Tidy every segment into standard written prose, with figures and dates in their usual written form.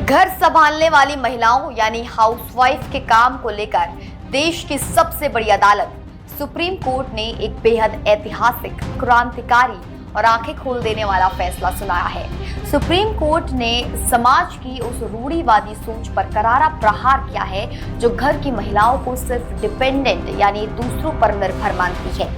घर संभालने वाली महिलाओं यानी हाउसवाइफ के काम को लेकर देश की सबसे बड़ी अदालत सुप्रीम कोर्ट ने एक बेहद ऐतिहासिक, क्रांतिकारी और आंखें खोल देने वाला फैसला सुनाया है। सुप्रीम कोर्ट ने समाज की उस रूढ़िवादी सोच पर करारा प्रहार किया है जो घर की महिलाओं को सिर्फ डिपेंडेंट यानी दूसरों पर निर्भर मानती है।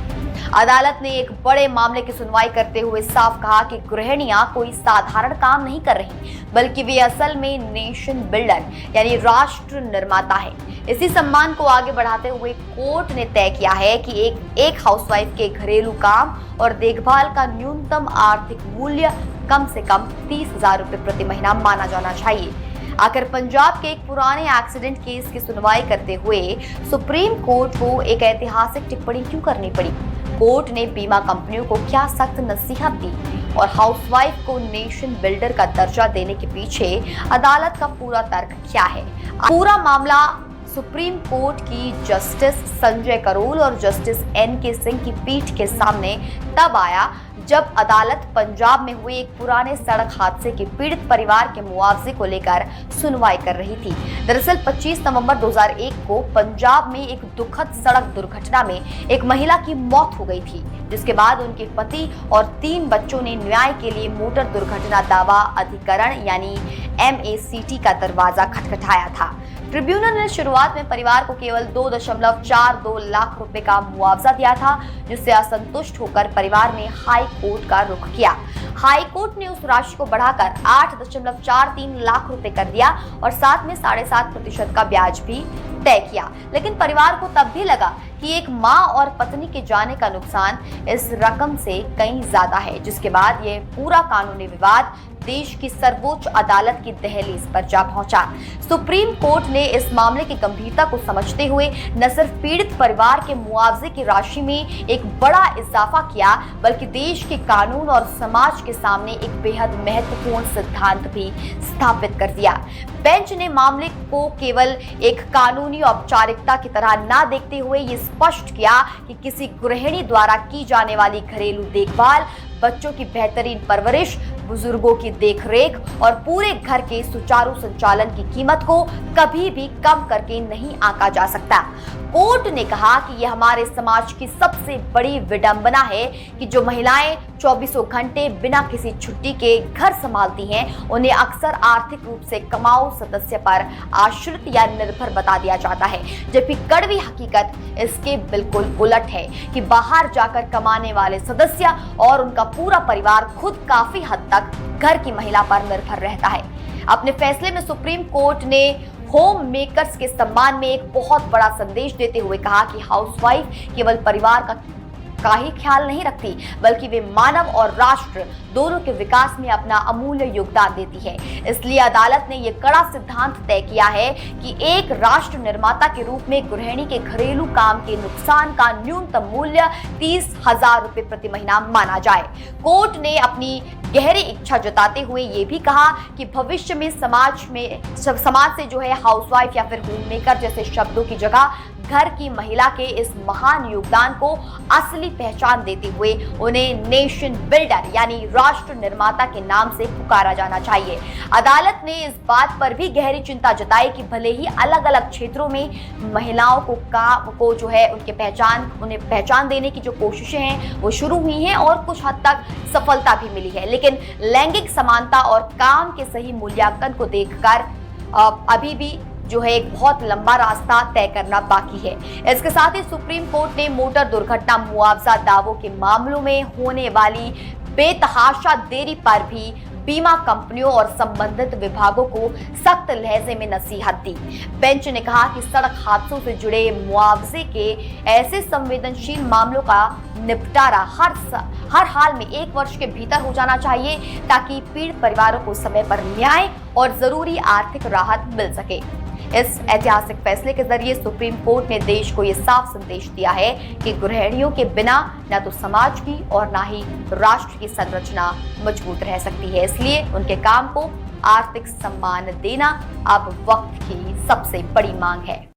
अदालत ने एक बड़े मामले की सुनवाई करते हुए साफ कहा कि गृहिणियां कोई साधारण काम नहीं कर रही, बल्कि वे असल में नेशन बिल्डर यानी राष्ट्र निर्माता है। इसी सम्मान को आगे बढ़ाते हुए कोर्ट ने तय किया है कि एक हाउसवाइफ के घरेलू काम और देखभाल का न्यूनतम आर्थिक मूल्य कम से कम 30,000 रुपए प्रति महीना माना जाना चाहिए। आखिर पंजाब के एक पुराने एक्सीडेंट केस की सुनवाई करते हुए सुप्रीम कोर्ट को एक ऐतिहासिक टिप्पणी क्यों करनी पड़ी? कोर्ट ने बीमा कंपनियों को क्या सख्त नसीहत दी और हाउसवाइफ को नेशन बिल्डर का दर्जा देने के पीछे अदालत का पूरा तर्क क्या है? पूरा मामला सुप्रीम कोर्ट की जस्टिस संजय करोल और जस्टिस NK सिंह की पीठ के सामने तब आया जब अदालत पंजाब में हुए एक पुराने सड़क हादसे के पीड़ित परिवार के मुआवजे को लेकर सुनवाई कर रही थी। दरअसल 25 नवंबर 2001 को पंजाब में एक दुखद सड़क दुर्घटना में एक महिला की मौत हो गई थी, जिसके बाद उनके पति और 3 बच्चों ने न्याय के लिए मोटर दुर्घटना दावा अधिकरण यानी MACT का दरवाजा खटखटाया था। ट्रिब्यूनल ने शुरुआत में परिवार को केवल 2.42 लाख रुपए का मुआवजा दिया था, जिससे असंतुष्ट होकर परिवार ने हाई कोर्ट का रुख किया। हाई कोर्ट ने उस राशि को बढ़ाकर 8.43 लाख रुपए कर दिया और साथ में 7.5% का ब्याज भी तय किया। लेकिन परिवार को तब भी लगा कि एक मां और पत्नी के जाने का नुकसान इस रकम से कहीं ज्यादा है, जिसके बाद ये पूरा कानूनी विवाद देश की सर्वोच्च अदालत की दहलीज पर जा पहुंचा। सुप्रीम कोर्ट ने इस मामले की गंभीरता को समझते हुए न सिर्फ पीड़ित परिवार के मुआवजे की राशि में एक बड़ा इजाफा किया, बल्कि देश के कानून और समाज के सामने एक बेहद महत्वपूर्ण सिद्धांत भी स्थापित कर दिया। बेंच ने मामले को केवल एक कानूनी औपचारिकता की तरह न देखते हुए ये स्पष्ट किया कि किसी गृहिणी द्वारा की जाने वाली घरेलू देखभाल, बच्चों की बेहतरीन परवरिश, बुजुर्गों की देखरेख और पूरे घर के सुचारू संचालन की कीमत को कभी भी कम करके नहीं आंका जा सकता। कोर्ट ने कहा कि यह हमारे समाज की सबसे बड़ी विडंबना है कि जो महिलाएं 24 घंटे बिना किसी छुट्टी के घर संभालती हैं, उन्हें अक्सर आर्थिक रूप से कमाऊ सदस्य पर आश्रित या निर्भर बता दिया जाता है, जबकि कड़वी हकीकत इसके बिल्कुल उलट है कि बाहर जाकर कमाने वाले सदस्य और उनका पूरा परिवार खुद काफी हद तक घर की महिला पर निर्भर रहता है। अपने फैसले में सुप्रीम कोर्ट ने होम मेकर्स के सम्मान में एक बहुत बड़ा संदेश देते हुए कहा कि हाउसवाइफ केवल परिवार का ही ख्याल नहीं रखती, बल्कि वे मानव और राष्ट्र दोनों के विकास में अपना अमूल्य योगदान देती है। इसलिए अदालत ने यह कड़ा सिद्धांत तय किया है कि एक राष्ट्र निर्माता के रूप में गृहिणी के घरेलू काम के नुकसान का न्यूनतम मूल्य 30,000 रुपए प्रति महीना माना जाए। कोर्ट ने अपनी गहरी इच्छा जताते हुए ये भी कहा कि भविष्य में समाज से जो है हाउसवाइफ या फिर होम मेकर जैसे शब्दों की जगह घर की महिला के इस महान योगदान को असली पहचान देते हुए उन्हें नेशन बिल्डर यानी राष्ट्र निर्माता के नाम से पुकारा जाना चाहिए। अदालत ने इस बात पर भी गहरी चिंता जताई कि भले ही अलग अलग क्षेत्रों में महिलाओं को जो है उन्हें पहचान देने की जो कोशिशें हैं वो शुरू हुई हैं और कुछ हद तक सफलता भी मिली है, लेकिन लैंगिक समानता और काम के सही मूल्यांकन को देखकर अभी भी जो है एक बहुत लंबा रास्ता तय करना बाकी है। इसके साथ ही सुप्रीम कोर्ट ने मोटर दुर्घटना मुआवजा दावों के मामलों में होने वाली बेतहाशा देरी पर भी बीमा कंपनियों और संबंधित विभागों को सख्त लहजे में नसीहत दी। बेंच ने कहा कि सड़क हादसों से जुड़े मुआवजे के ऐसे संवेदनशील मामलों का निपटारा हर हाल में 1 वर्ष के भीतर हो जाना चाहिए, ताकि पीड़ित परिवारों को समय पर न्याय और जरूरी आर्थिक राहत मिल सके। इस ऐतिहासिक फैसले के जरिए सुप्रीम कोर्ट ने देश को यह साफ संदेश दिया है कि गृहिणियों के बिना न तो समाज की और न ही राष्ट्र की संरचना मजबूत रह सकती है। इसलिए उनके काम को आर्थिक सम्मान देना अब वक्त की सबसे बड़ी मांग है।